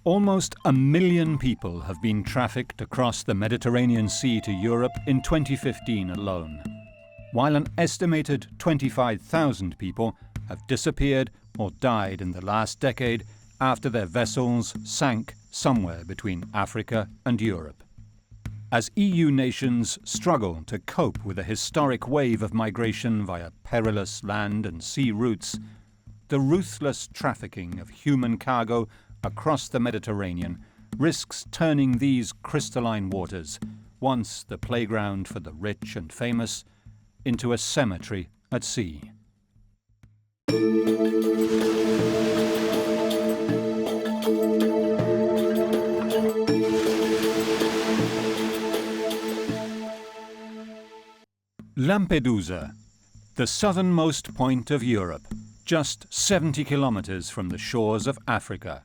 Almost 1 million people have been trafficked across the Mediterranean Sea to Europe in 2015 alone, while an estimated 25,000 people have disappeared or died in the last decade after their vessels sank somewhere between Africa and Europe. As EU nations struggle to cope with a historic wave of migration via perilous land and sea routes, the ruthless trafficking of human cargo across the Mediterranean risks turning these crystalline waters, once the playground for the rich and famous, into a cemetery at sea. Lampedusa, the southernmost point of Europe, just 70 kilometers from the shores of Africa.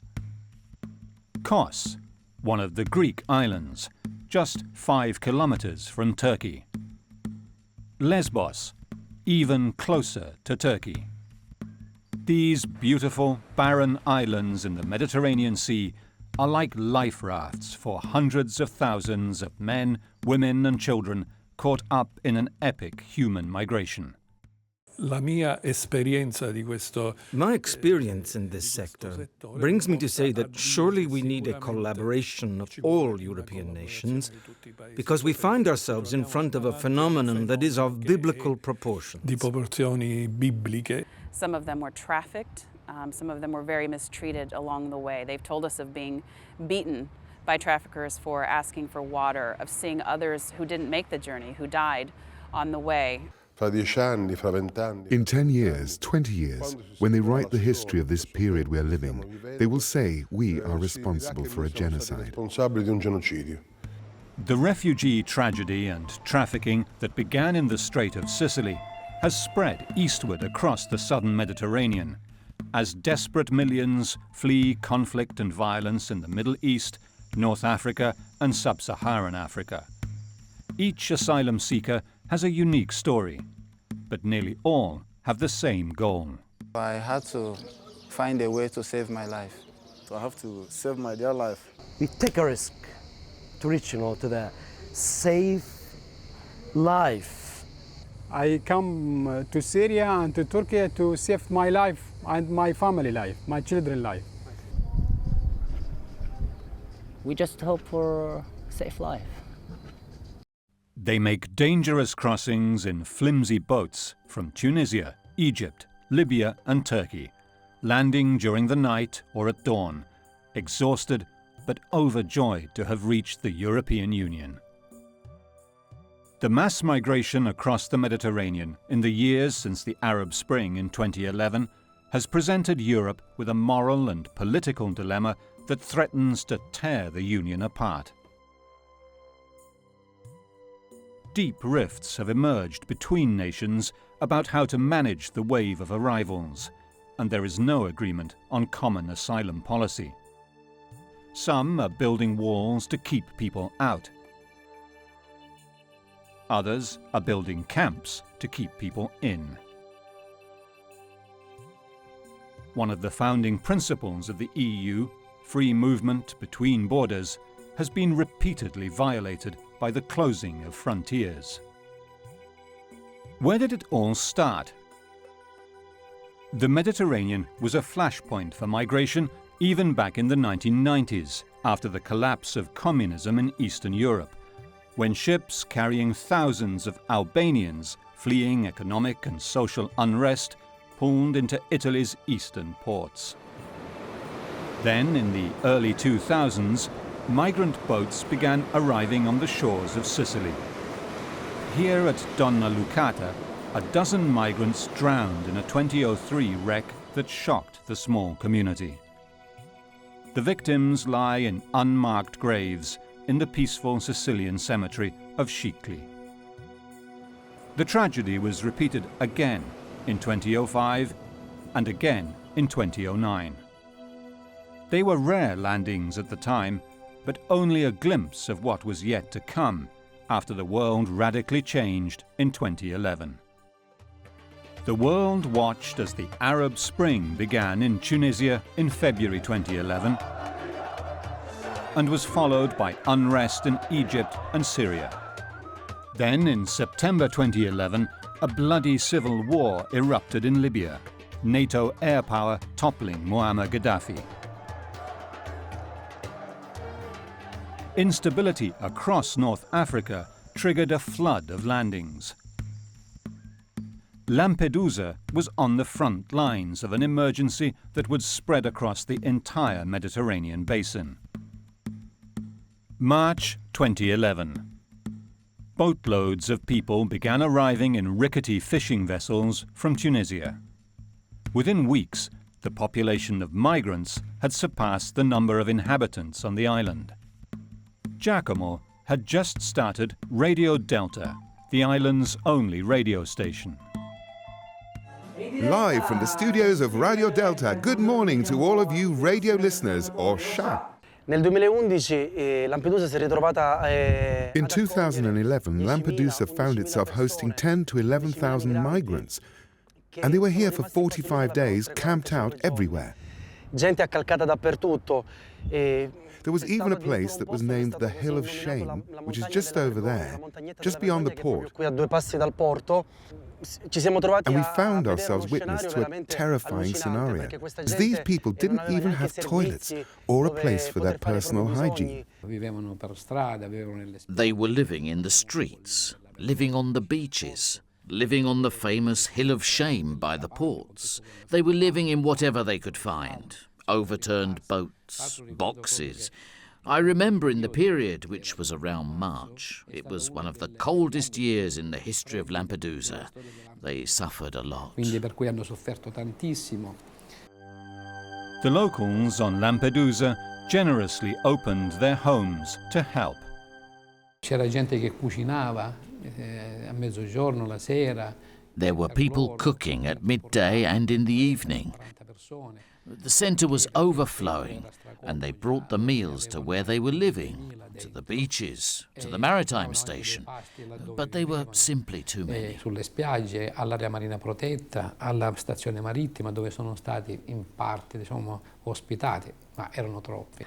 Kos, one of the Greek islands, just 5 kilometers from Turkey. Lesbos, even closer to Turkey. These beautiful, barren islands in the Mediterranean Sea are like life rafts for hundreds of thousands of men, women and children caught up in an epic human migration. My experience in this sector brings me to say that surely we need a collaboration of all European nations, because we find ourselves in front of a phenomenon that is of biblical proportions. Some of them were trafficked, some of them were very mistreated along the way. They've told us of being beaten by traffickers for asking for water, of seeing others who didn't make the journey, who died on the way. In 10 years, 20 years, when they write the history of this period we are living, they will say we are responsible for a genocide. The refugee tragedy and trafficking that began in the Strait of Sicily has spread eastward across the southern Mediterranean, as desperate millions flee conflict and violence in the Middle East, North Africa and Sub-Saharan Africa. Each asylum seeker has a unique story, but nearly all have the same goal. I had to find a way to save my life. So I have to save my dear life. We take a risk to reach, to the safe life. I come to Syria and to Turkey to save my life and my family life, my children's life. We just hope for a safe life. They make dangerous crossings in flimsy boats from Tunisia, Egypt, Libya and Turkey, landing during the night or at dawn, exhausted but overjoyed to have reached the European Union. The mass migration across the Mediterranean in the years since the Arab Spring in 2011 has presented Europe with a moral and political dilemma that threatens to tear the Union apart. Deep rifts have emerged between nations about how to manage the wave of arrivals, and there is no agreement on common asylum policy. Some are building walls to keep people out. Others are building camps to keep people in. One of the founding principles of the EU, free movement between borders, has been repeatedly violated by the closing of frontiers. Where did it all start? The Mediterranean was a flashpoint for migration even back in the 1990s, after the collapse of communism in Eastern Europe, when ships carrying thousands of Albanians fleeing economic and social unrest pulled into Italy's eastern ports. Then, in the early 2000s, migrant boats began arriving on the shores of Sicily. Here at Donna Lucata, a dozen migrants drowned in a 2003 wreck that shocked the small community. The victims lie in unmarked graves in the peaceful Sicilian cemetery of Sicily. The tragedy was repeated again in 2005 and again in 2009. They were rare landings at the time, but only a glimpse of what was yet to come after the world radically changed in 2011. The world watched as the Arab Spring began in Tunisia in February 2011, and was followed by unrest in Egypt and Syria. Then, in September 2011, a bloody civil war erupted in Libya, NATO air power toppling Muammar Gaddafi. Instability across North Africa triggered a flood of landings. Lampedusa was on the front lines of an emergency that would spread across the entire Mediterranean basin. March 2011. Boatloads of people began arriving in rickety fishing vessels from Tunisia. Within weeks, the population of migrants had surpassed the number of inhabitants on the island. Giacomo had just started Radio Delta, the island's only radio station. Live from the studios of Radio Delta, good morning to all of you radio listeners, or Sha. Nel 2011 Lampedusa si è ritrovata In 2011, Lampedusa found itself hosting 10 to 11,000 migrants, and they were here for 45 days, camped out everywhere. gente accalcata dappertutto. There was even a place that was named the Hill of Shame, which is just over there, just beyond the port. Qui a 2 passi dal porto. Ci siamo trovati And we found ourselves witness to a terrifying scenario, as these people didn't even have toilets or a place for their personal hygiene. They were living in the streets, living on the beaches, living on the famous Hill of Shame by the ports. They were living in whatever they could find, overturned boats, boxes. I remember in the period, which was around March, it was one of the coldest years in the history of Lampedusa. They suffered a lot. The locals on Lampedusa generously opened their homes to help. There were people cooking at midday and in the evening. The centre was overflowing, and they brought the meals to where they were living, to the beaches, to the maritime station. But they were simply too many. Sulle spiagge, all'area marina protetta, alla stazione marittima dove sono stati in parte, ospitati, ma erano troppi.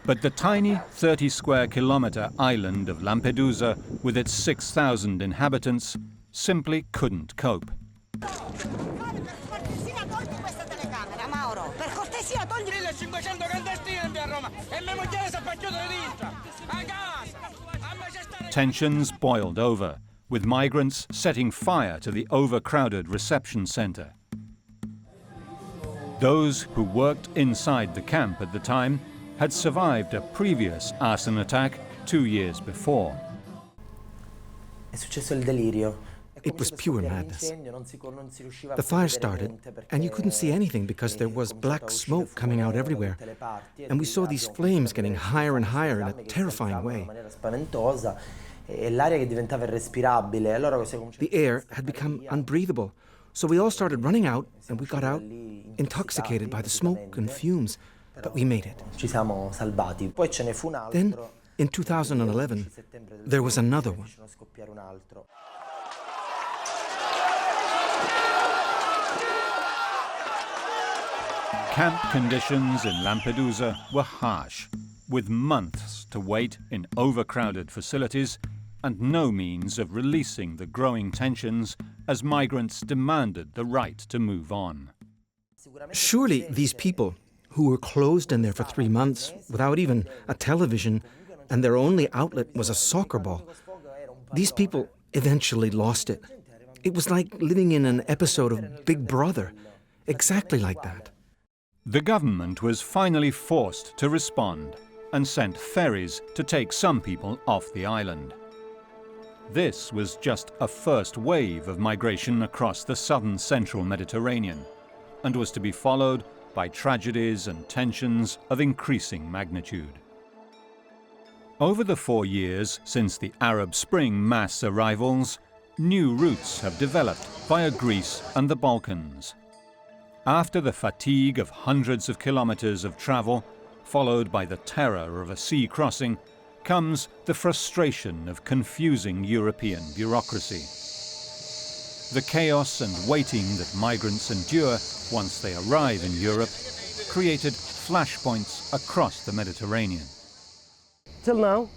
But the tiny 30 square kilometre island of Lampedusa, with its 6,000 inhabitants, simply couldn't cope. Tensions boiled over, with migrants setting fire to the overcrowded reception centre. Those who worked inside the camp at the time had survived a previous arson attack 2 years before. È successo il delirio. It was pure madness. The fire started, and you couldn't see anything because there was black smoke coming out everywhere. And we saw these flames getting higher and higher in a terrifying way. The air had become unbreathable, so we all started running out, and we got out intoxicated by the smoke and fumes, but we made it. Then, in 2011, there was another one. Camp conditions in Lampedusa were harsh, with months to wait in overcrowded facilities and no means of releasing the growing tensions as migrants demanded the right to move on. Surely these people, who were closed in there for 3 months without even a television, and their only outlet was a soccer ball, these people eventually lost it. It was like living in an episode of Big Brother, exactly like that. The government was finally forced to respond and sent ferries to take some people off the island. This was just a first wave of migration across the southern central Mediterranean and was to be followed by tragedies and tensions of increasing magnitude. Over the 4 years since the Arab Spring mass arrivals, new routes have developed via Greece and the Balkans. After the fatigue of hundreds of kilometers of travel, followed by the terror of a sea crossing, comes the frustration of confusing European bureaucracy. The chaos and waiting that migrants endure once they arrive in Europe created flashpoints across the Mediterranean. till now,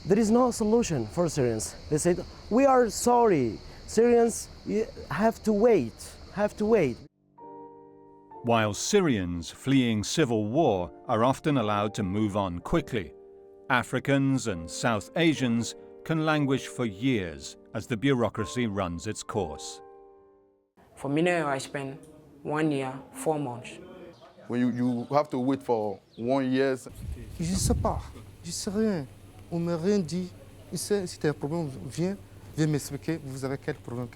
there is no solution for Syrians. They said, we are sorry, Syrians have to wait, While Syrians fleeing civil war are often allowed to move on quickly, Africans and South Asians can languish for years as the bureaucracy runs its course. For me now, I spent 1 year, 4 months. When you have to wait for 1 year. Je sais pas, je sais rien. On m'a rien dit. Si tu as un problème, viens m'expliquer. Vous avez quel problème,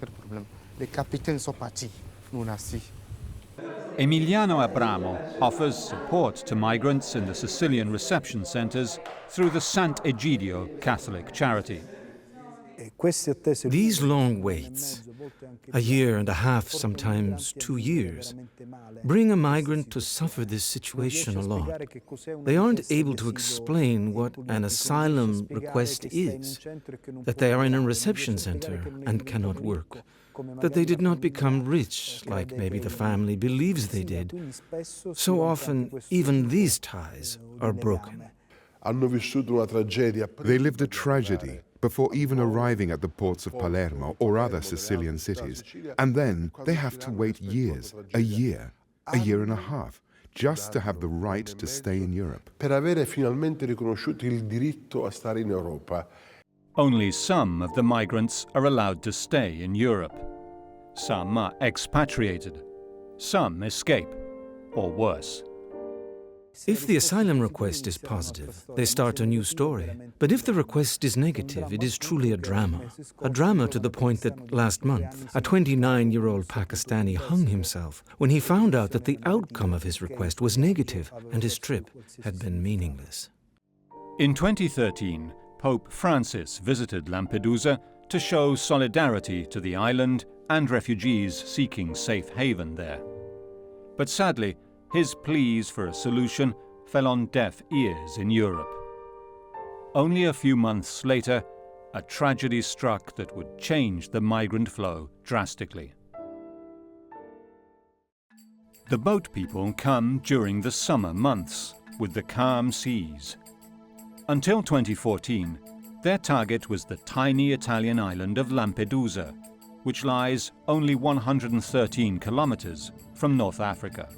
Les capitaines sont partis, nous on a assis. Emiliano Abramo offers support to migrants in the Sicilian reception centres through the Sant'Egidio Catholic charity. These long waits, a year and a half, sometimes 2 years, bring a migrant to suffer this situation a lot. They aren't able to explain what an asylum request is, that they are in a reception center and cannot work, that they did not become rich like maybe the family believes they did. So often, even these ties are broken. They lived a tragedy before even arriving at the ports of Palermo or other Sicilian cities. And then they have to wait years, a year and a half, just to have the right to stay in Europe. Per avere finalmente riconosciuto il diritto a stare in Europa. Only some of the migrants are allowed to stay in Europe. Some are expatriated. Some escape, or worse. If the asylum request is positive, they start a new story. But if the request is negative, it is truly a drama. A drama to the point that last month, a 29-year-old Pakistani hung himself when he found out that the outcome of his request was negative and his trip had been meaningless. In 2013, Pope Francis visited Lampedusa to show solidarity to the island and refugees seeking safe haven there. But sadly, his pleas for a solution fell on deaf ears in Europe. Only a few months later, a tragedy struck that would change the migrant flow drastically. The boat people come during the summer months, with the calm seas. Until 2014, their target was the tiny Italian island of Lampedusa, which lies only 113 kilometers from North Africa.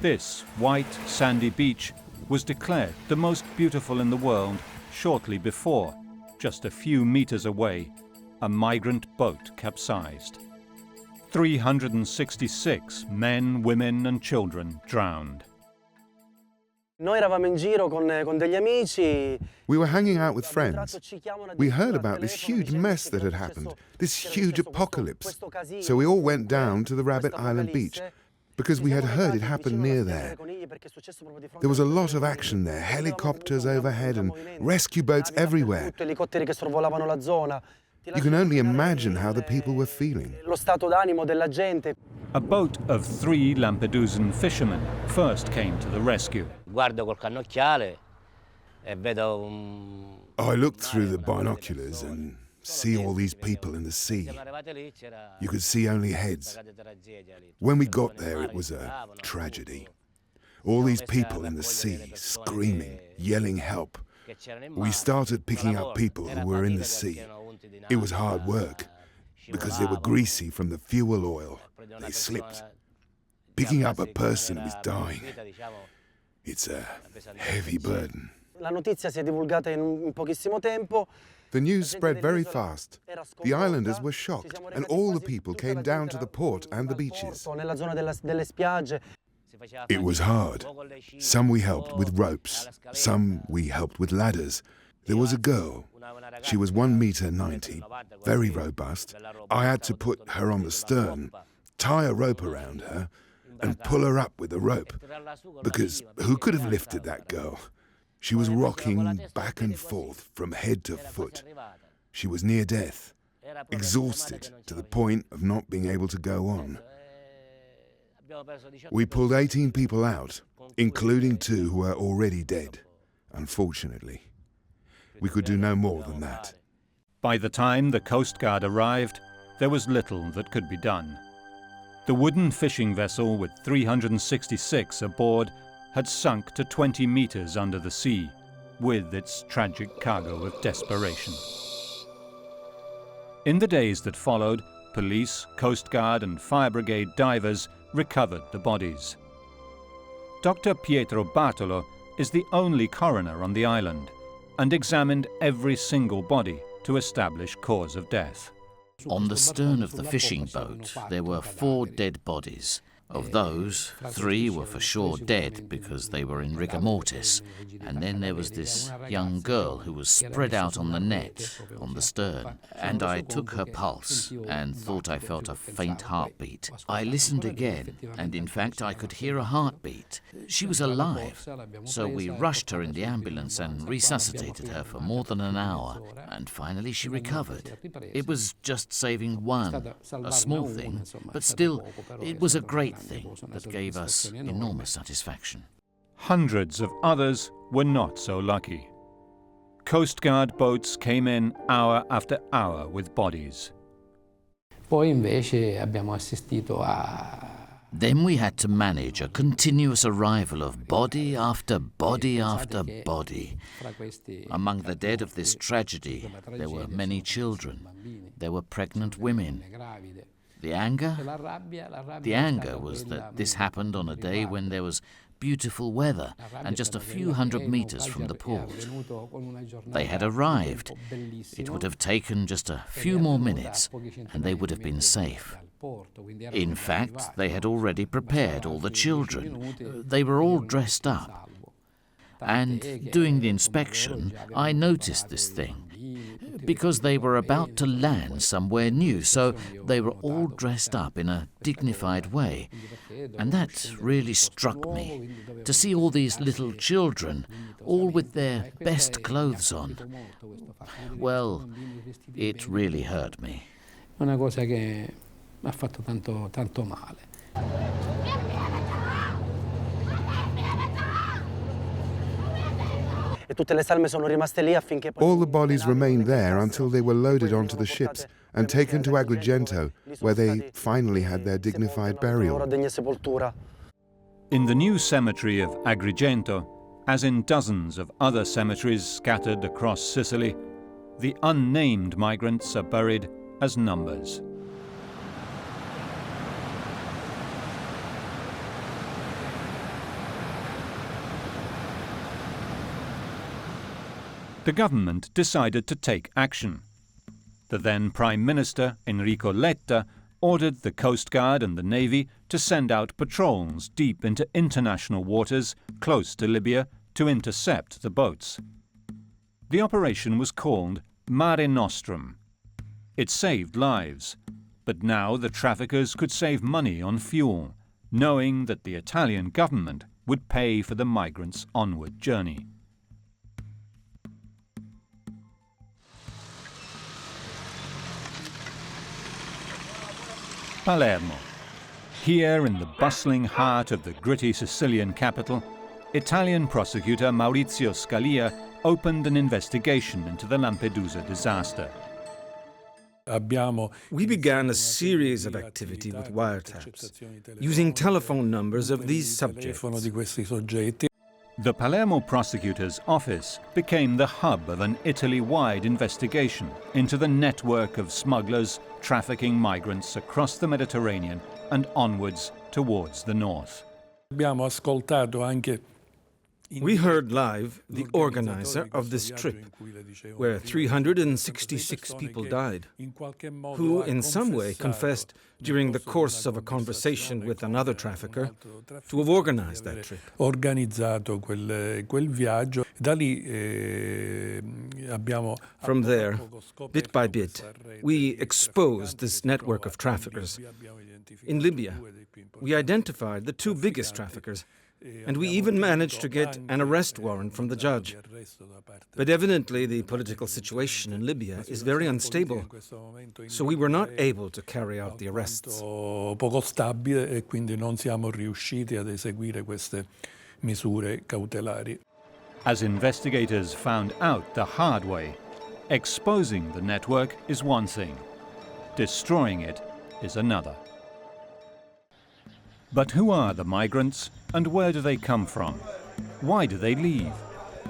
This white, sandy beach was declared the most beautiful in the world shortly before, just a few meters away, a migrant boat capsized. 366 men, women and children drowned. Noi eravamo in giro con degli amici. We were hanging out with friends. We heard about this huge mess that had happened, this huge apocalypse. So we all went down to the Rabbit Island beach, because we had heard it happened near there. There was a lot of action there, helicopters overhead and rescue boats everywhere. You can only imagine how the people were feeling. A boat of 3 Lampedusan fishermen first came to the rescue. I looked through the binoculars and see all these people in the sea. You could see only heads. When we got there, it was a tragedy. All these people in the sea, screaming, yelling help. We started picking up people who were in the sea. It was hard work, because they were greasy from the fuel oil. They slipped. Picking up a person who was dying, it's a heavy burden. La notizia si è divulgata in pochissimo tempo. The news spread very fast. The islanders were shocked, and all the people came down to the port and the beaches. It was hard. Some we helped with ropes, some we helped with ladders. There was a girl. She was 1.90 meters, very robust. I had to put her on the stern, tie a rope around her, and pull her up with a rope, because who could have lifted that girl? She was rocking back and forth from head to foot. She was near death, exhausted to the point of not being able to go on. We pulled 18 people out, including 2 who were already dead, unfortunately. We could do no more than that. By the time the Coast Guard arrived, there was little that could be done. The wooden fishing vessel with 366 aboard had sunk to 20 meters under the sea, with its tragic cargo of desperation. In the days that followed, police, Coast Guard and Fire Brigade divers recovered the bodies. Dr. Pietro Bartolo is the only coroner on the island and examined every single body to establish cause of death. On the stern of the fishing boat, there were 4 dead bodies. Of those, 3 were for sure dead because they were in rigor mortis, and then there was this young girl who was spread out on the net on the stern, and I took her pulse and thought I felt a faint heartbeat. I listened again, and in fact I could hear a heartbeat. She was alive, so we rushed her in the ambulance and resuscitated her for more than an hour, and finally she recovered. It was just saving one, a small thing, but still, it was a great thing that gave us enormous satisfaction. Hundreds of others were not so lucky. Coast Guard boats came in hour after hour with bodies. Poi invece abbiamo assistito a... Then we had to manage a continuous arrival of body after body after body. Among the dead of this tragedy, there were many children. There were pregnant women. The anger? The anger was that this happened on a day when there was beautiful weather and just a few hundred meters from the port. They had arrived. It would have taken just a few more minutes and they would have been safe. In fact, they had already prepared all the children. They were all dressed up. And doing the inspection, I noticed this thing. Because they were about to land somewhere new, so they were all dressed up in a dignified way. And that really struck me, to see all these little children, all with their best clothes on. Well, it really hurt me. Una cosa che mi ha fatto tanto male. All the bodies remained there until they were loaded onto the ships and taken to Agrigento, where they finally had their dignified burial. In the new cemetery of Agrigento, as in dozens of other cemeteries scattered across Sicily, the unnamed migrants are buried as numbers. The government decided to take action. The then Prime Minister, Enrico Letta, ordered the Coast Guard and the Navy to send out patrols deep into international waters close to Libya to intercept the boats. The operation was called Mare Nostrum. It saved lives, but now the traffickers could save money on fuel, knowing that the Italian government would pay for the migrants' onward journey. Palermo. Here in the bustling heart of the gritty Sicilian capital, Italian prosecutor Maurizio Scalia opened an investigation into the Lampedusa disaster. We began a series of activity with wiretaps, using telephone numbers of these subjects. The Palermo prosecutor's office became the hub of an Italy-wide investigation into the network of smugglers trafficking migrants across the Mediterranean and onwards towards the north. We heard live the organizer of this trip, where 366 people died, who in some way confessed during the course of a conversation with another trafficker to have organized that trip. From there, bit by bit, we exposed this network of traffickers. In Libya, we identified the 2 biggest traffickers, and we even managed to get an arrest warrant from the judge. But evidently the political situation in Libya is very unstable, so we were not able to carry out the arrests. Poco stabile e quindi non siamo riusciti ad eseguire queste misure cautelari. As investigators found out the hard way, exposing the network is one thing, destroying it is another. But who are the migrants and where do they come from? Why do they leave?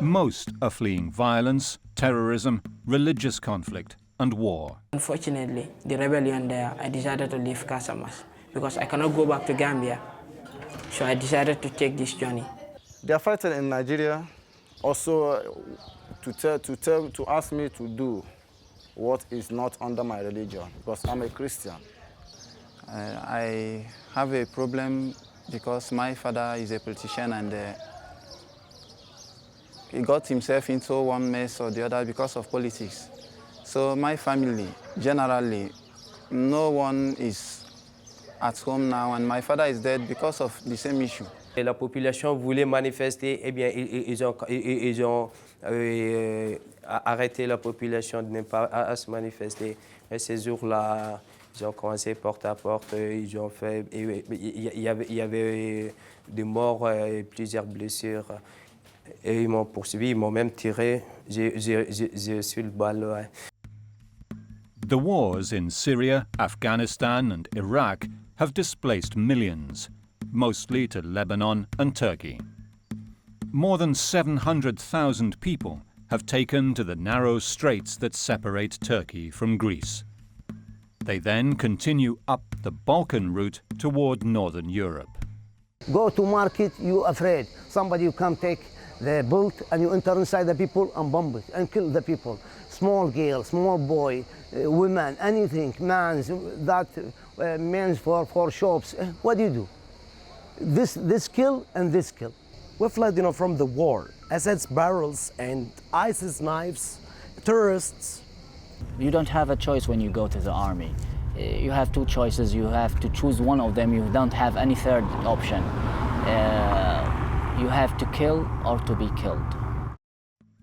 Most are fleeing violence, terrorism, religious conflict and war. Unfortunately, the rebellion there, I decided to leave Casamas because I cannot go back to Gambia. So I decided to take this journey. They are fighting in Nigeria also to ask me to do what is not under my religion, because I'm a Christian. I have a problem because my father is a politician and he got himself into one mess or the other because of politics. So my family, generally, no one is at home now, and my father is dead because of the same issue. La population voulait manifester, eh bien, ils ont arrêté la population de ne pas à se manifester. Et ces jours-là, ils ont commencé porte à porte, ils ont fait, il y avait des morts et plusieurs blessures. Et ils m'ont poursuivi, ils m'ont même tiré, j'ai reçu le balle. The wars in Syria, Afghanistan and Iraq have displaced millions, mostly to Lebanon and Turkey. More than 700,000 people have taken to the narrow straits that separate Turkey from Greece. They then continue up the Balkan route toward northern Europe. Go to market, you're afraid. Somebody will come take the boat and you enter inside the people and bomb it and kill the people. Small girl, small boy, women, anything, men's, that men's for shops. What do? This kill and this kill. We fled, from the war. Assad's barrels and ISIS knives, terrorists. You don't have a choice when you go to the army. You have two choices. You have to choose one of them. You don't have any third option. You have to kill or to be killed.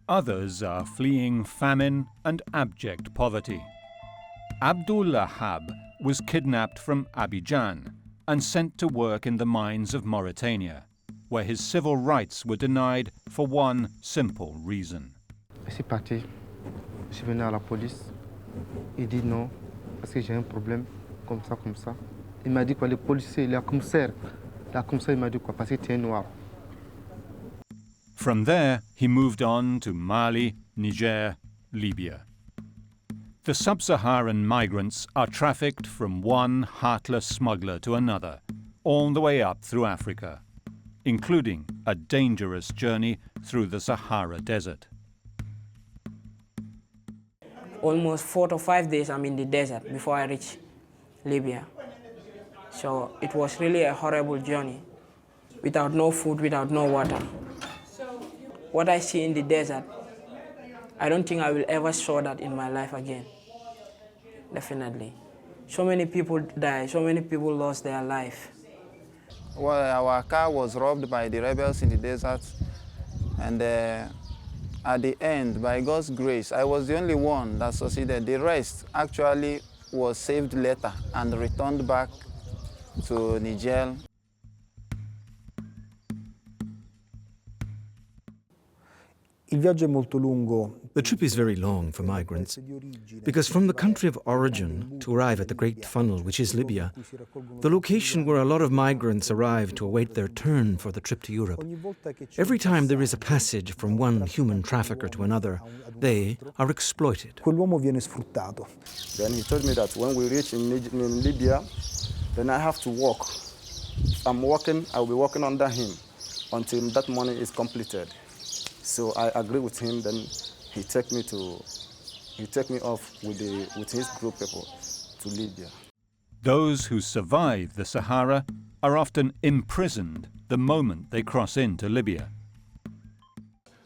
Others are fleeing famine and abject poverty. Abdullah Hab was kidnapped from Abidjan and sent to work in the mines of Mauritania, where his civil rights were denied for one simple reason. Je suis parti, je suis venu à la police. Il dit non, parce que j'ai un problème, comme ça. Il m'a dit quoi, le policier, le commissaire, il m'a dit quoi, parce que tu es noir. From there, he moved on to Mali, Niger, Libya. The sub-Saharan migrants are trafficked from one heartless smuggler to another, all the way up through Africa, including a dangerous journey through the Sahara Desert. Almost 4 to 5 days I'm in the desert before I reach Libya. So it was really a horrible journey, without no food, without no water. What I see in the desert, I don't think I will ever saw that in my life again. Definitely. So many people died, so many people lost their life. Well, our car was robbed by the rebels in the desert, and at the end, by God's grace, I was the only one that succeeded. The rest actually was saved later and returned back to Niger. The trip is very long for migrants, because from the country of origin to arrive at the Great Funnel, which is Libya, the location where a lot of migrants arrive to await their turn for the trip to Europe, every time there is a passage from one human trafficker to another, they are exploited. Then he told me that when we reach in Libya, then I have to walk. If I'm walking, I will be walking under him until that money is completed. So I agree with him. Then he take me off with his group people to Libya. Those who survive the Sahara are often imprisoned the moment they cross into Libya.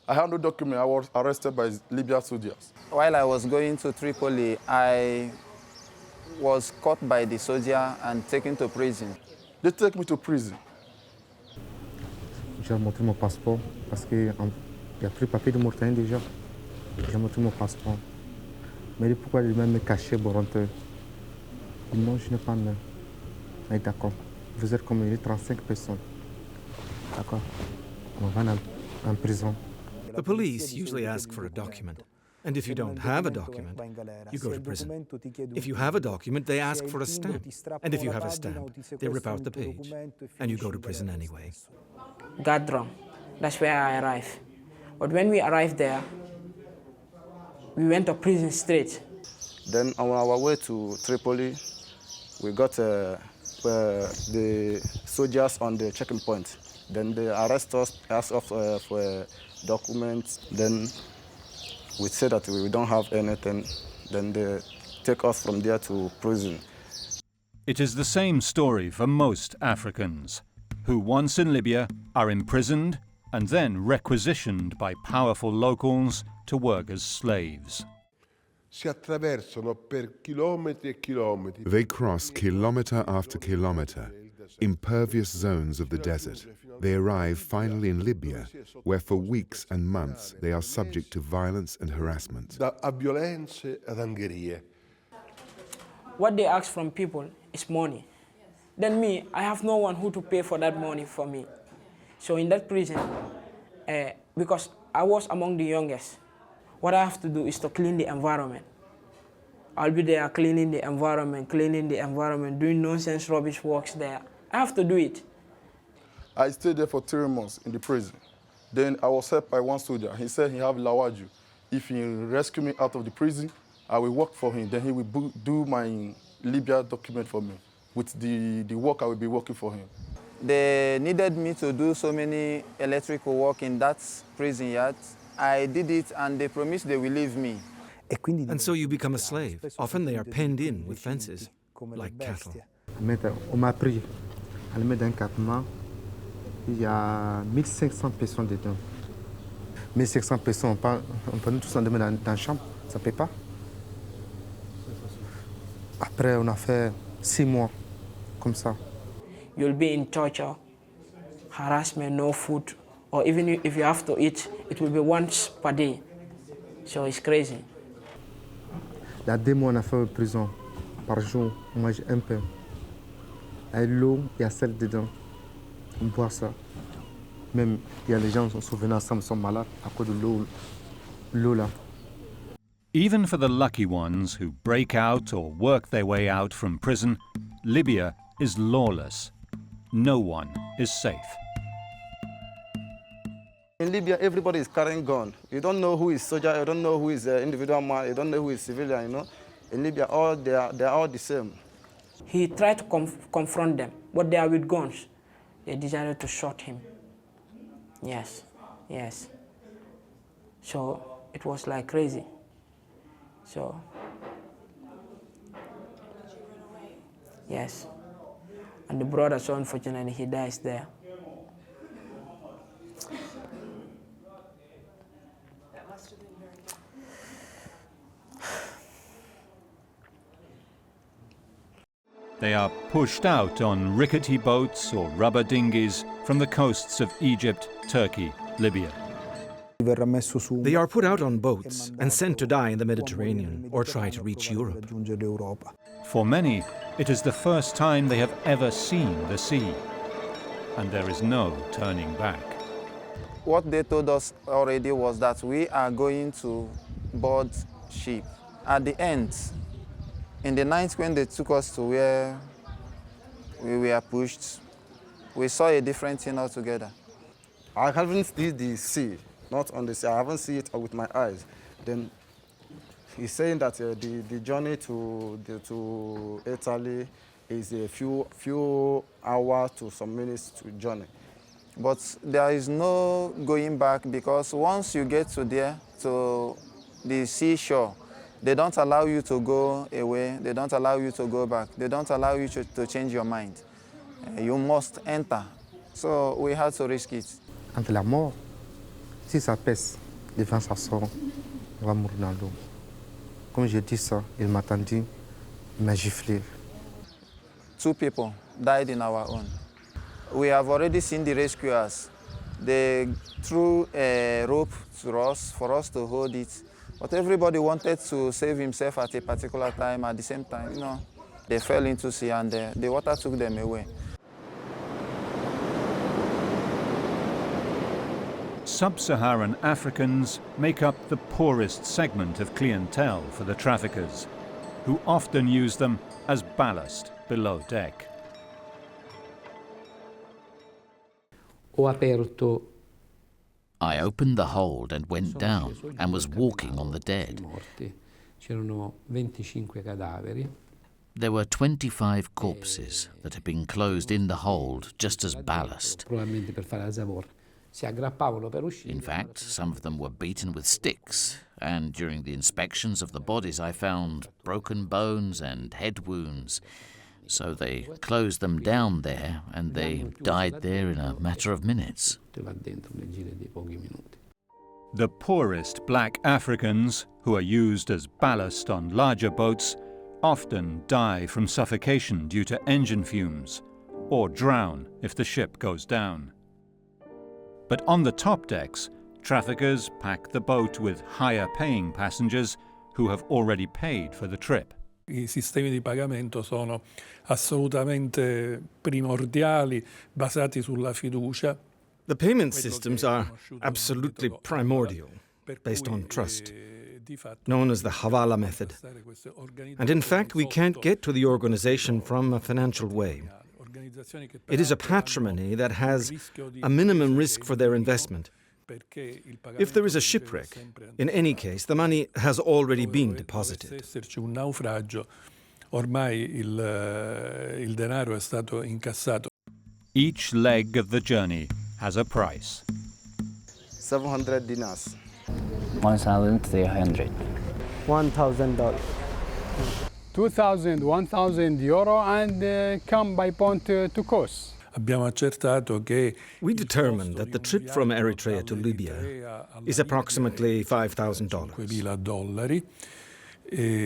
I have no document. I was arrested by Libya soldiers. While I was going to Tripoli, I was caught by the soldier and taken to prison. They take me to prison. J'ai montré mon passeport parce qu'il y a plus de papier de Mauritanie déjà. J'ai montré mon passeport. Mais pourquoi lui-même me cacher pour rentrer? Non, je n'ai pas main. Mais d'accord. Vous êtes comme 35 personnes. D'accord. On va en prison. The police usually ask for a document. And if you don't have a document, you go to prison. If you have a document, they ask for a stamp. And if you have a stamp, they rip out the page. And you go to prison anyway. Gadron, that's where I arrived. But when we arrived there, we went to prison straight. Then on our way to Tripoli, we got the soldiers on the checking point. Then they arrest us, ask us for documents. Then we say that we don't have anything. Then they take us from there to prison. It is the same story for most Africans, who once in Libya are imprisoned and then requisitioned by powerful locals to work as slaves. They cross kilometre after kilometre, impervious zones of the desert. They arrive finally in Libya, where for weeks and months they are subject to violence and harassment. What they ask from people is money. Then me, I have no one who to pay for that money for me. So in that prison, because I was among the youngest, what I have to do is to clean the environment. I'll be there cleaning the environment, doing nonsense rubbish works there. I have to do it. I stayed there for 3 months in the prison. Then I was helped by one soldier. He said he have lawaju. If he rescue me out of the prison, I will work for him. Then he will do my Libya document for me with the work I will be working for him. They needed me to do so many electrical work in that prison yard. I did it and they promised they will leave me. And so you become a slave. Often they are penned in with fences, like cattle. On m'a pris à le mettre dans un campement. Il y a 1500 personnes dedans. 1500 personnes, on peut nous tous enlever dans la chambre, ça ne paye pas. Après, on a fait 6 mois, comme ça. You'll be in torture, harassment, no food, or even if you have to eat, it will be once per day. So it's crazy. Il y a 2 mois, on a fait en prison. Par jour, on mange un peu. Et l'eau, il y a sel dedans. On boit ça. Même, il y a les gens qui sont venus ensemble, sont malades à cause de l'eau là. Even for the lucky ones who break out or work their way out from prison, Libya is lawless. No one is safe. In Libya, everybody is carrying gun. You don't know who is soldier, you don't know who is individual man, you don't know who is civilian, you know. In Libya, they are all the same. He tried to confront them, but they are with guns. They decided to shoot him. Yes, yes. So it was like crazy. So, yes. And the brother, so unfortunately, he dies there. They are pushed out on rickety boats or rubber dinghies from the coasts of Egypt, Turkey, Libya. They are put out on boats and sent to die in the Mediterranean or try to reach Europe. For many, it is the first time they have ever seen the sea, and there is no turning back. What they told us already was that we are going to board ship. At the end, in the night when they took us to where we were pushed, we saw a different thing altogether. I haven't seen the sea, not on the sea. I haven't seen it with my eyes. Then he's saying that the journey to Italy is a few hours to some minutes to journey. But there is no going back because once you get to there, to the seashore, they don't allow you to go away. They don't allow you to go back. They don't allow you to change your mind. You must enter. So we had to risk it. Entre la mort, si ça pèse, devant ça sort, on va mourir dans l'eau. Comme j'ai dit ça, il m'a attendu, il m'a giflé. 2 people died in our own. We have already seen the rescuers. They threw a rope to us for us to hold it. But everybody wanted to save himself at a particular time. At the same time, you know, they fell into sea and the water took them away. Sub-Saharan Africans make up the poorest segment of clientele for the traffickers, who often use them as ballast below deck. I opened the hold and went down and was walking on the dead. There were 25 corpses that had been closed in the hold just as ballast. In fact, some of them were beaten with sticks, and during the inspections of the bodies I found broken bones and head wounds. So they closed them down there, and they died there in a matter of minutes. The poorest black Africans, who are used as ballast on larger boats, often die from suffocation due to engine fumes, or drown if the ship goes down. But on the top decks, traffickers pack the boat with higher-paying passengers who have already paid for the trip. I sistemi di pagamento sono assolutamente primordiali, basati sulla fiducia. The payment systems are absolutely primordial, based on trust, known as the Havala method. And in fact, we can't get to the organization from a financial way. It is a patrimony that has a minimum risk for their investment. If there is a shipwreck, in any case, the money has already been deposited. Un naufragio, ormai il denaro è stato incassato. Each leg of the journey has a price. 700 dinars. 1,300. $1,000. 2,000, 1,000 euro, and come by point to coast. Abbiamo accertato che we determined that the trip from Eritrea to Libya is approximately $5,000. $5,000.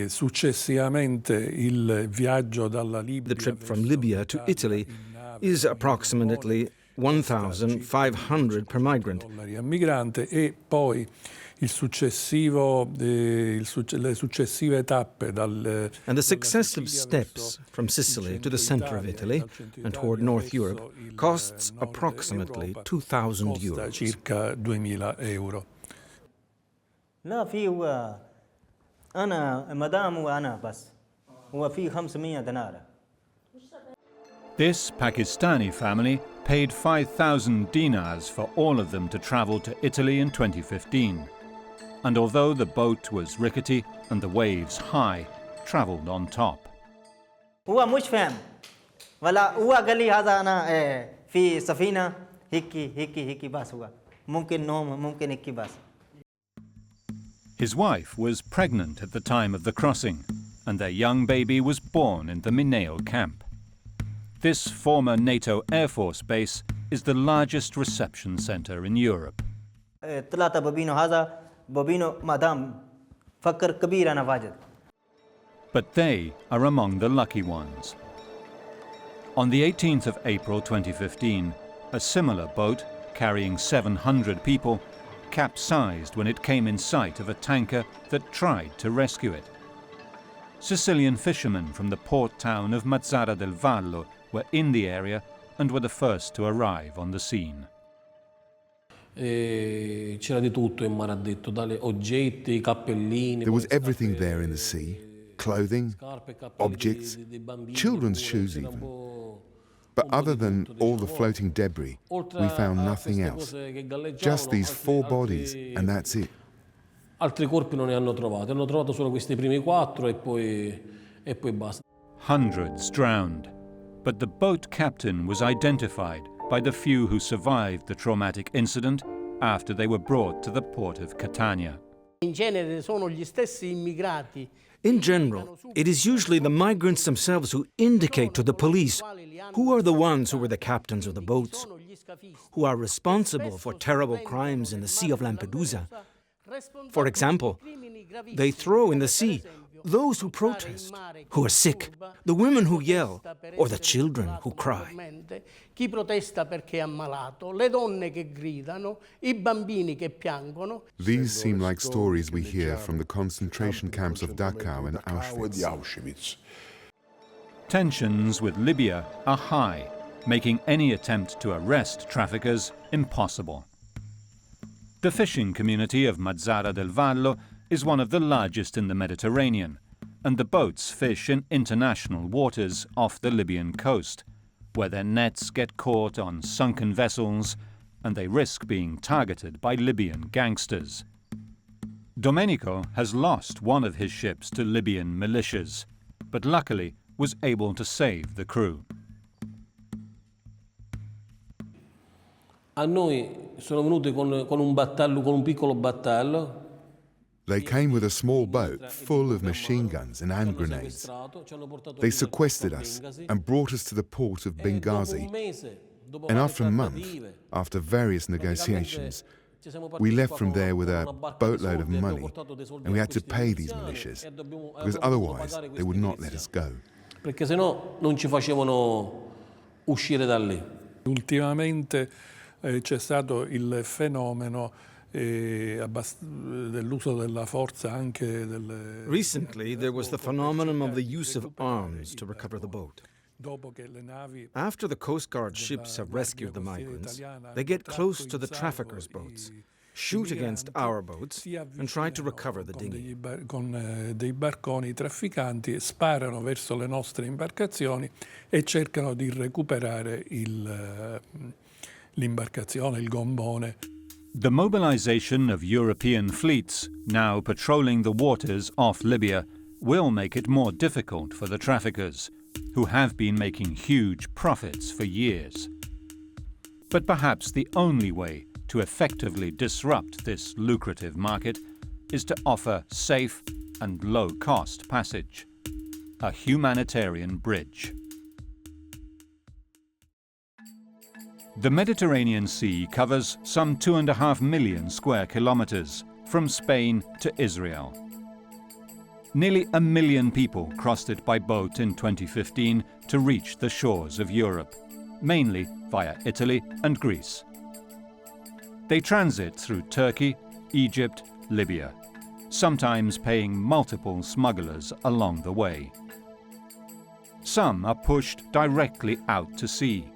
Successivamente il viaggio dalla Libia. The trip from Libya to Italy is approximately 1,500 per migrant. Migrante, e poi le successive tappe dal. And the successive steps from Sicily to the center of Italy and toward North Europe costs approximately 2,000 euros. Circa 2.000 euro. لا في هو أنا مدام وأنا بس هو في 500 دينار. This Pakistani family paid 5,000 dinars for all of them to travel to Italy in 2015. And although the boat was rickety and the waves high, travelled on top. هو مش فاهم ولا هو قال لي هذا أنا في سفينة هيك بس هو ممكن نوم ممكن هيك بس. His wife was pregnant at the time of the crossing, and their young baby was born in the Mineo camp. This former NATO Air Force base is the largest reception centre in Europe. ثلاثة بابينو هذا بابينو مدام فكر كبير أنا واجد. But they are among the lucky ones. On the 18th of April 2015, a similar boat carrying 700 people capsized when it came in sight of a tanker that tried to rescue it. Sicilian fishermen from the port town of Mazara del Vallo were in the area and were the first to arrive on the scene. C'era di tutto in mare, ha detto, dalle oggetti, cappellini. There was everything there in the sea: clothing, objects, children's shoes even. But other than all the floating debris, we found nothing else. Just these 4 bodies, and that's it. Altri corpi non ne hanno trovati. Hanno trovato solo questi primi 4 e poi basta. Hundreds drowned, but the boat captain was identified by the few who survived the traumatic incident after they were brought to the port of Catania. In genere sono gli stessi immigrati. In general, it is usually the migrants themselves who indicate to the police who are the ones who were the captains of the boats, who are responsible for terrible crimes in the Sea of Lampedusa. For example, they throw in the sea those who protest, who are sick, the women who yell, or the children who cry. Chi protesta perché è ammalato, le donne che gridano, I bambini che piangono. These seem like stories we hear from the concentration camps of Dachau and Auschwitz. Tensions with Libya are high, making any attempt to arrest traffickers impossible. The fishing community of Mazara del Vallo is one of the largest in the Mediterranean, and the boats fish in international waters off the Libyan coast, where their nets get caught on sunken vessels and they risk being targeted by Libyan gangsters. Domenico has lost one of his ships to Libyan militias, but luckily was able to save the crew. A noi sono venuti con un battello, con un piccolo battello. They came with a small boat full of machine guns and hand grenades. They sequestered us and brought us to the port of Benghazi. And after a month, after various negotiations, we left from there with a boatload of money, and we had to pay these militias, because otherwise they would not let us go. Perché se no non ci facevano uscire da lì. Ultimamente c'è stato il fenomeno dell'uso della forza anche delle... Recently, there was the phenomenon of the use of arms to recover the boat. After the Coast Guard ships have rescued the migrants, they get close to the traffickers' boats, shoot against our boats, and try to recover the dinghy. Con dei barconi trafficanti sparano verso le nostre imbarcazioni e cercano di recuperare l'imbarcazione, il gommone. The mobilization of European fleets now patrolling the waters off Libya will make it more difficult for the traffickers, who have been making huge profits for years. But perhaps the only way to effectively disrupt this lucrative market is to offer safe and low-cost passage, a humanitarian bridge. The Mediterranean Sea covers some 2.5 million square kilometers from Spain to Israel. Nearly 1 million people crossed it by boat in 2015 to reach the shores of Europe, mainly via Italy and Greece. They transit through Turkey, Egypt, Libya, sometimes paying multiple smugglers along the way. Some are pushed directly out to sea.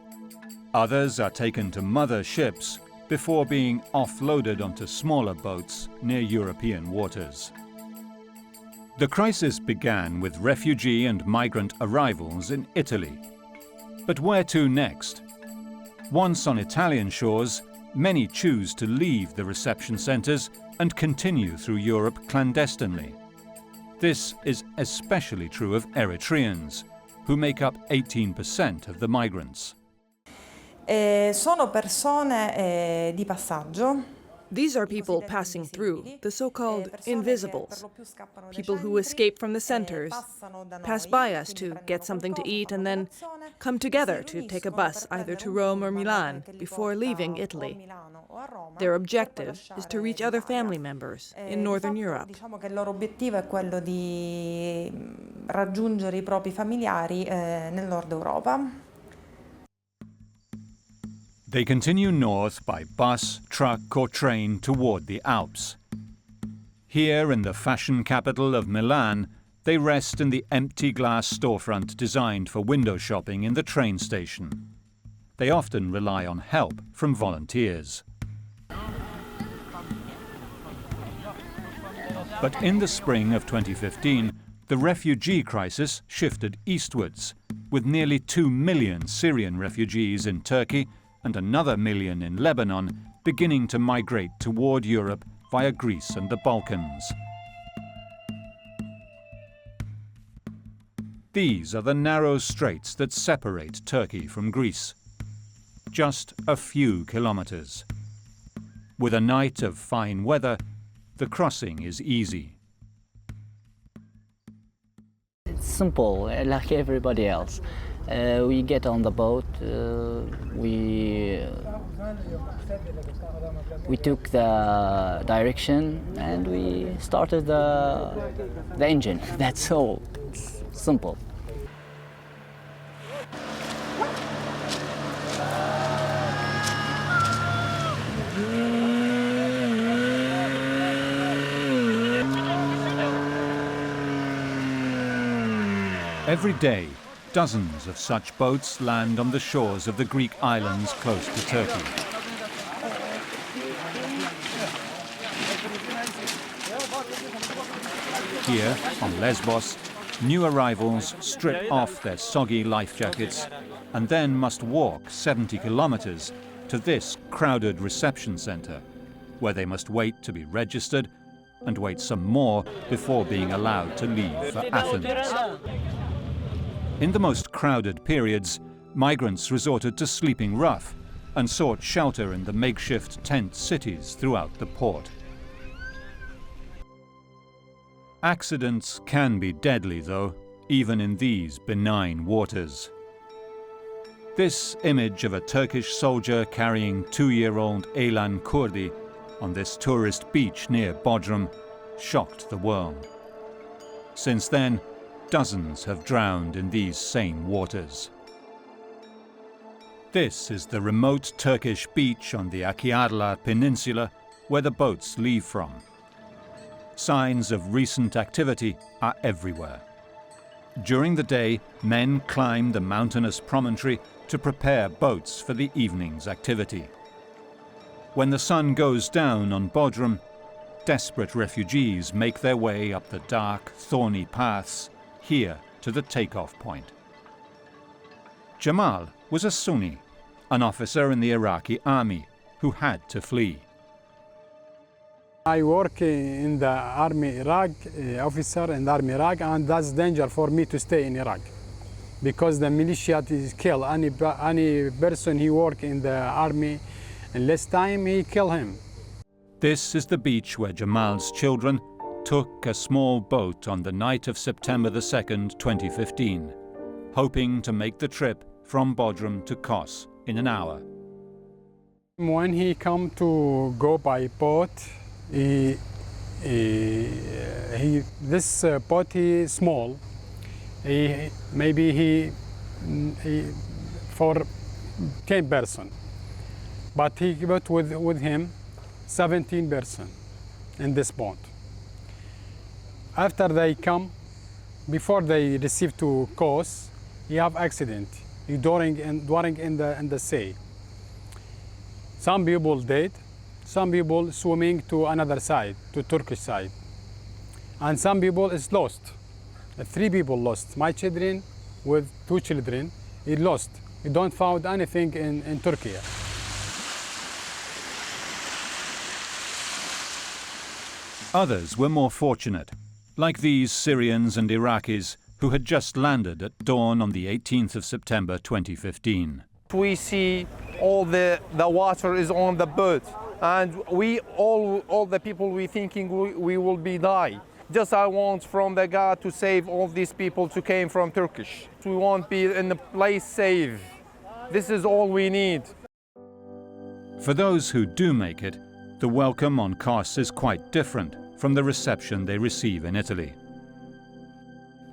Others are taken to mother ships before being offloaded onto smaller boats near European waters. The crisis began with refugee and migrant arrivals in Italy. But where to next? Once on Italian shores, many choose to leave the reception centres and continue through Europe clandestinely. This is especially true of Eritreans, who make up 18% of the migrants. Sono persone di passaggio. These are people passing through, the so-called invisibles, people who escape from the centers, pass by us to get something to eat, and then come together to take a bus either to Rome or Milan before leaving Italy. Their objective is to reach other family members in Northern Europe. Diciamo che il loro obiettivo è quello di raggiungere i propri familiari nel nord Europa. They continue north by bus, truck or train toward the Alps. Here in the fashion capital of Milan, they rest in the empty glass storefront designed for window shopping in the train station. They often rely on help from volunteers. But in the spring of 2015, the refugee crisis shifted eastwards, with nearly 2 million Syrian refugees in Turkey and another million in Lebanon beginning to migrate toward Europe via Greece and the Balkans. These are the narrow straits that separate Turkey from Greece. Just a few kilometers. With a night of fine weather, the crossing is easy. It's simple, like everybody else. We get on the boat, we took the direction and we started the engine. That's all. It's simple. Every day, dozens of such boats land on the shores of the Greek islands close to Turkey. Here, on Lesbos, new arrivals strip off their soggy life jackets and then must walk 70 kilometers to this crowded reception center, where they must wait to be registered and wait some more before being allowed to leave for Athens. In the most crowded periods, migrants resorted to sleeping rough and sought shelter in the makeshift tent cities throughout the port. Accidents can be deadly, though, even in these benign waters. This image of a Turkish soldier carrying 2-year-old Elan Kurdi on this tourist beach near Bodrum shocked the world. Since then, dozens have drowned in these same waters. This is the remote Turkish beach on the Akiarlar Peninsula where the boats leave from. Signs of recent activity are everywhere. During the day, men climb the mountainous promontory to prepare boats for the evening's activity. When the sun goes down on Bodrum, desperate refugees make their way up the dark, thorny paths here to the takeoff point. Jamal was a Sunni, an officer in the Iraqi army who had to flee. I work in the Army Iraq, officer in the Army Iraq, and that's danger for me to stay in Iraq because the militia is kill any person he work in the army. In less time, he kill him. This is the beach where Jamal's children took a small boat on the night of September the 2nd, 2015, hoping to make the trip from Bodrum to Kos in an hour. When he come to go by boat, this boat is small. Maybe he for 10 person, but he brought with him 17 person in this boat. After they come, before they receive to Kos, he have accident. He during in the sea. Some people dead. Some people swimming to another side, to Turkish side. And some people is lost. 3 people lost. My children with 2 children, he lost. We don't found anything in Turkey. Others were more fortunate, like these Syrians and Iraqis who had just landed at dawn on the 18th of September 2015. We see all the water is on the boat. And we all the people we thinking we will be die. Just I want from the God to save all these people who came from Turkish. We want to be in a place safe. This is all we need. For those who do make it, the welcome on Kos is quite different from the reception they receive in Italy.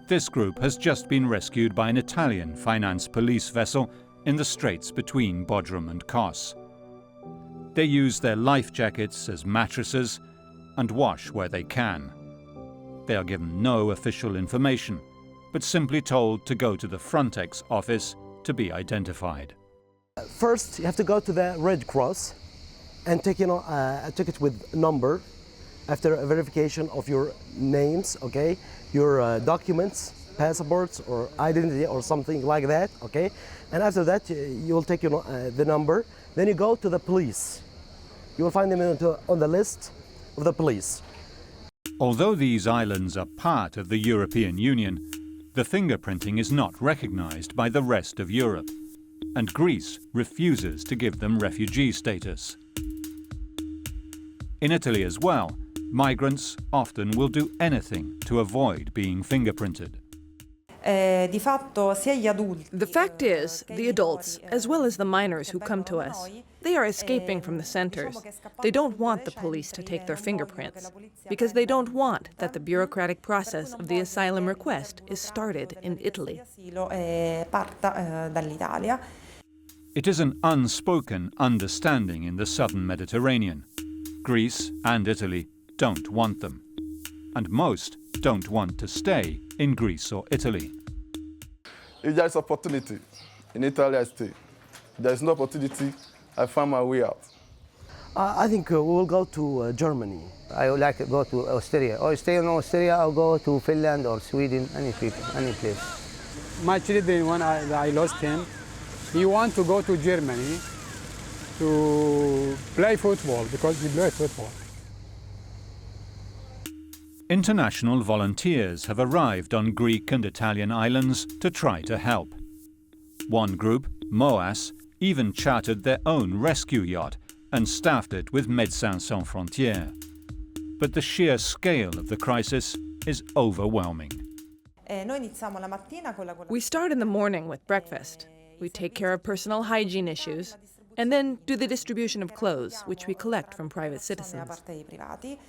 This group has just been rescued by an Italian finance police vessel in the straits between Bodrum and Kos. They use their life jackets as mattresses and wash where they can. They are given no official information, but simply told to go to the Frontex office to be identified. First, you have to go to the Red Cross and take a ticket with number after a verification of your names, okay, your documents, passports or identity or something like that, okay, and after that you will take the number. Then you go to the police. You will find them on the list of the police. Although these islands are part of the European Union, the fingerprinting is not recognized by the rest of Europe, and Greece refuses to give them refugee status. In Italy as well, migrants often will do anything to avoid being fingerprinted. The fact is, the adults, as well as the minors who come to us, they are escaping from the centers. They don't want the police to take their fingerprints, because they don't want that the bureaucratic process of the asylum request is started in Italy. It is an unspoken understanding in the southern Mediterranean. Greece and Italy don't want them, and most don't want to stay in Greece or Italy. If there is opportunity, in Italy I stay. If there is no opportunity, I find my way out. I think we will go to Germany. I would like to go to Austria, or stay in Austria, or go to Finland or Sweden, any place. My children, when I lost him, he want to go to Germany to play football because he played football. International volunteers have arrived on Greek and Italian islands to try to help. One group, MOAS, even chartered their own rescue yacht and staffed it with Médecins Sans Frontières. But the sheer scale of the crisis is overwhelming. We start in the morning with breakfast. We take care of personal hygiene issues, and then do the distribution of clothes, which we collect from private citizens.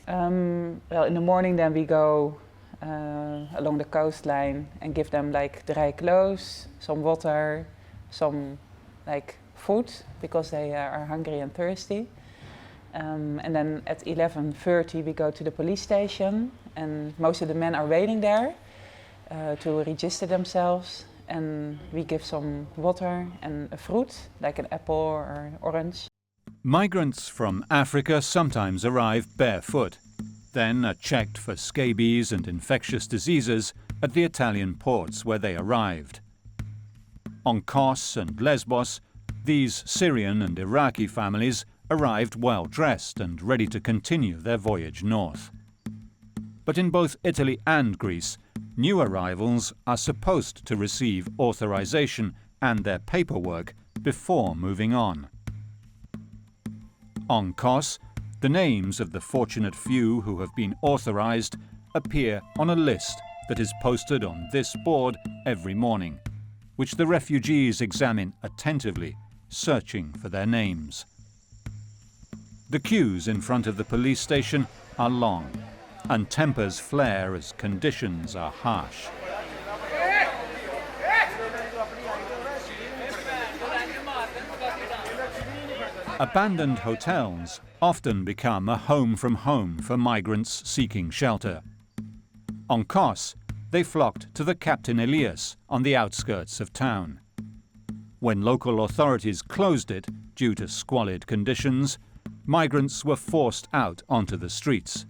Well, in the morning then we go along the coastline and give them like dry clothes, some water, some like food, because they are hungry and thirsty. And then at 11:30 we go to the police station, and most of the men are waiting there to register themselves, and we give some water and a fruit, like an apple or an orange. Migrants from Africa sometimes arrive barefoot, then are checked for scabies and infectious diseases at the Italian ports where they arrived. On Kos and Lesbos, these Syrian and Iraqi families arrived well-dressed and ready to continue their voyage north. But in both Italy and Greece, new arrivals are supposed to receive authorization and their paperwork before moving on. On Kos, the names of the fortunate few who have been authorized appear on a list that is posted on this board every morning, which the refugees examine attentively, searching for their names. The queues in front of the police station are long, and tempers flare as conditions are harsh. Abandoned hotels often become a home from home for migrants seeking shelter. On Kos, they flocked to the Captain Elias on the outskirts of town. When local authorities closed it due to squalid conditions, migrants were forced out onto the streets.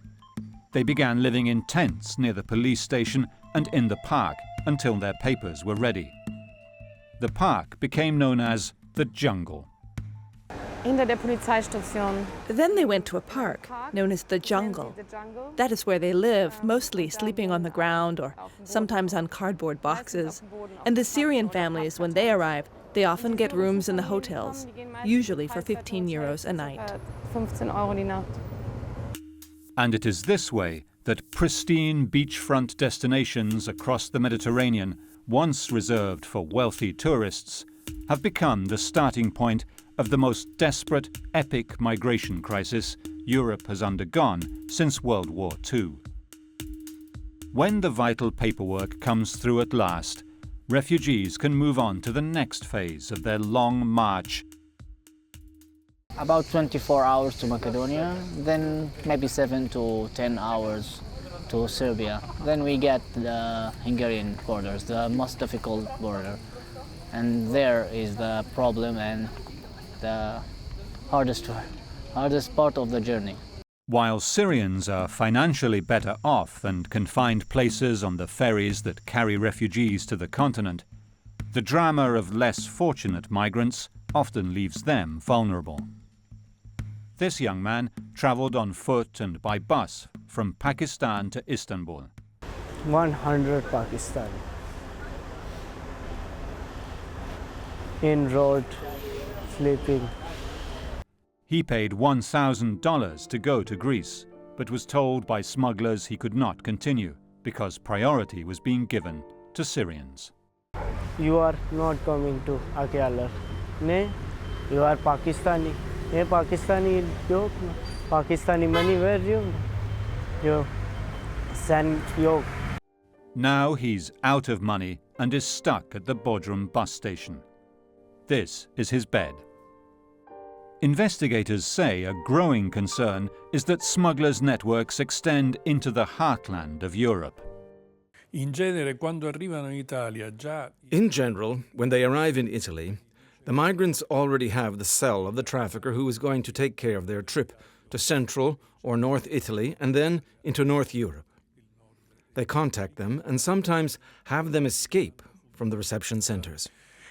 They began living in tents near the police station and in the park until their papers were ready. The park became known as the jungle. Then they went to a park, known as the jungle. That is where they live, mostly sleeping on the ground or sometimes on cardboard boxes. And the Syrian families, when they arrive, they often get rooms in the hotels, usually for 15 euros a night. And it is this way that pristine beachfront destinations across the Mediterranean, once reserved for wealthy tourists, have become the starting point of the most desperate, epic migration crisis Europe has undergone since World War II. When the vital paperwork comes through at last, refugees can move on to the next phase of their long march. About 24 hours to Macedonia, then maybe 7 to 10 hours to Serbia. Then we get the Hungarian borders, the most difficult border. And there is the problem and the hardest part of the journey. While Syrians are financially better off and can find places on the ferries that carry refugees to the continent, the drama of less fortunate migrants often leaves them vulnerable. This young man travelled on foot and by bus from Pakistan to Istanbul. 100 Pakistan. In road, sleeping. He paid $1,000 to go to Greece, but was told by smugglers he could not continue because priority was being given to Syrians. You are not coming to Akialar. Ne? You are Pakistani. Ne Pakistani joke. Pakistani money where you send you. Now he's out of money and is stuck at the Bodrum bus station. This is his bed. Investigators say a growing concern is that smugglers' networks extend into the heartland of Europe. In general, when they arrive in Italy, The migrants already have the cell of the trafficker who is going to take care of their trip to Central or North Italy and then into North Europe. They contact them and sometimes have them escape from the reception centers.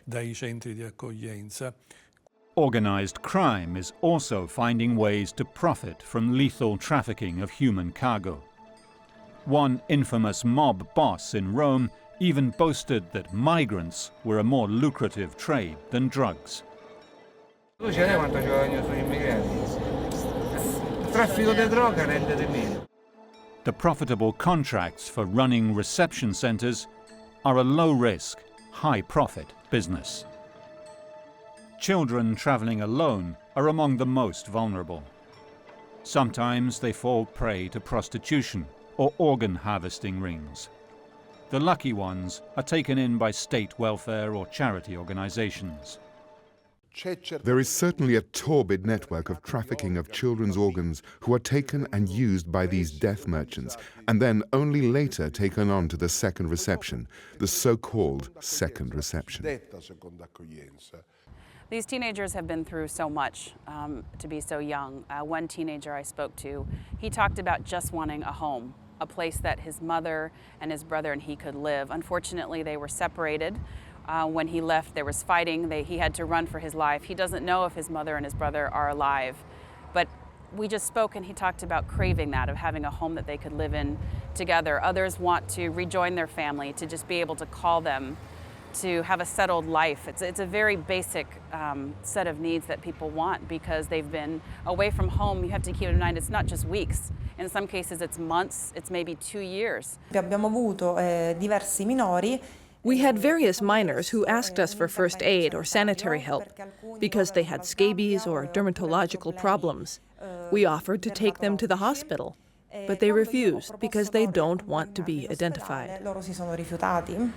Dai centri di accoglienza. Organized crime is also finding ways to profit from lethal trafficking of human cargo. One infamous mob boss in Rome even boasted that migrants were a more lucrative trade than drugs. The profitable contracts for running reception centers are a low-risk, high-profit business. Children traveling alone are among the most vulnerable. Sometimes they fall prey to prostitution or organ harvesting rings. The lucky ones are taken in by state welfare or charity organizations. There is certainly a torpid network of trafficking of children's organs who are taken and used by these death merchants and then only later taken on to the second reception, the so-called second reception. These teenagers have been through so much to be so young. One teenager I spoke to, he talked about just wanting a home, a place that his mother and his brother and he could live. Unfortunately, they were separated. When he left, there was fighting. He had to run for his life. He doesn't know if his mother and his brother are alive. But we just spoke and he talked about craving that, of having a home that they could live in together. Others want to rejoin their family, to just be able to call them, to have a settled life. It's a very basic set of needs that people want because they've been away from home. You have to keep in mind it's not just weeks. In some cases it's months, it's maybe 2 years. Abbiamo avuto diversi minori. We had various minors who asked us for first aid or sanitary help because they had scabies or dermatological problems. We offered to take them to the hospital, but they refused because they don't want to be identified. Loro si sono rifiutati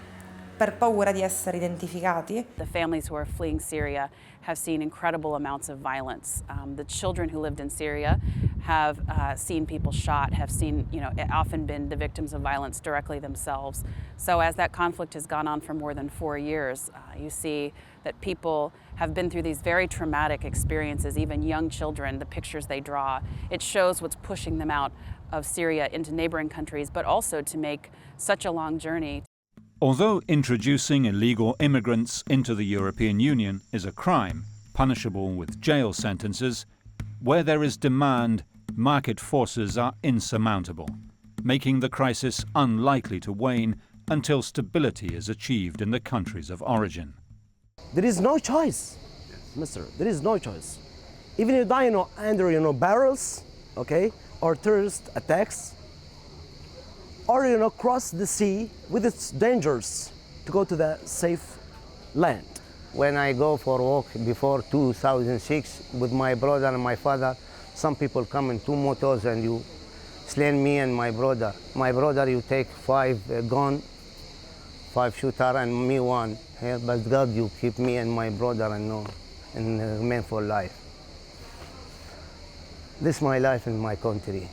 per paura di essere identificati. The families who are fleeing Syria have seen incredible amounts of violence. The children who lived in Syria have seen people shot, have seen, often been the victims of violence directly themselves. So as that conflict has gone on for more than 4 years, you see that people have been through these very traumatic experiences, even young children, the pictures they draw. It shows what's pushing them out of Syria into neighboring countries, but also to make such a long journey. Although introducing illegal immigrants into the European Union is a crime, punishable with jail sentences, where there is demand, market forces are insurmountable, making the crisis unlikely to wane until stability is achieved in the countries of origin. There is no choice, mister. There is no choice. Even if you die under barrels, okay, or terrorist attacks, or cross the sea with its dangers to go to the safe land. When I go for a walk before 2006 with my brother and my father, some people come in 2 motors and you slay me and my brother. My brother, you take 5 gun, 5 shooter, and me 1. Yeah, but God, you keep me and my brother and remain for life. This is my life in my country.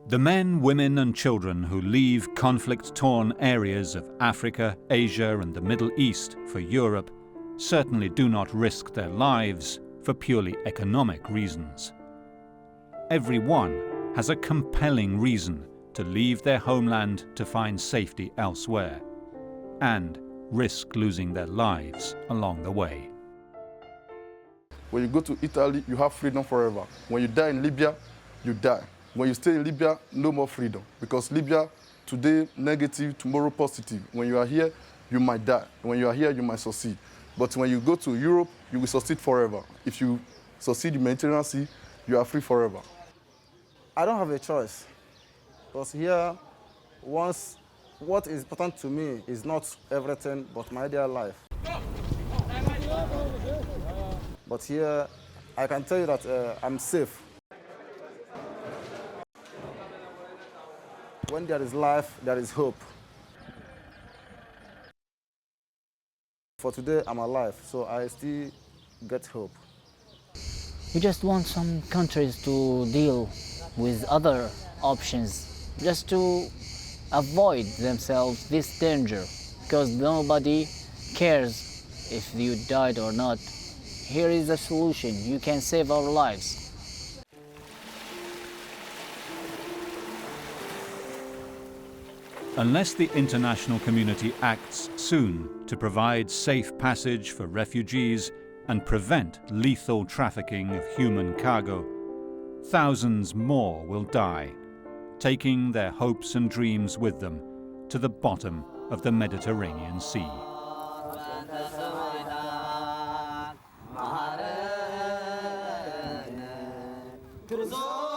The men, women and children who leave conflict-torn areas of Africa, Asia and the Middle East for Europe certainly do not risk their lives for purely economic reasons. Every one has a compelling reason to leave their homeland to find safety elsewhere and risk losing their lives along the way. When you go to Italy, you have freedom forever. When you die in Libya, you die. When you stay in Libya, no more freedom. Because Libya, today negative, tomorrow positive. When you are here, you might die. When you are here, you might succeed. But when you go to Europe, you will succeed forever. If you succeed in the Mediterranean Sea, you are free forever. I don't have a choice. Because here, what is important to me is not everything but my dear life. But here, I can tell you that I'm safe. When there is life, there is hope. For today, I'm alive, so I still get hope. We just want some countries to deal with other options, just to avoid themselves this danger, because nobody cares if you died or not. here is the solution. You can save our lives. Unless the international community acts soon to provide safe passage for refugees and prevent lethal trafficking of human cargo, thousands more will die, taking their hopes and dreams with them to the bottom of the Mediterranean Sea. True.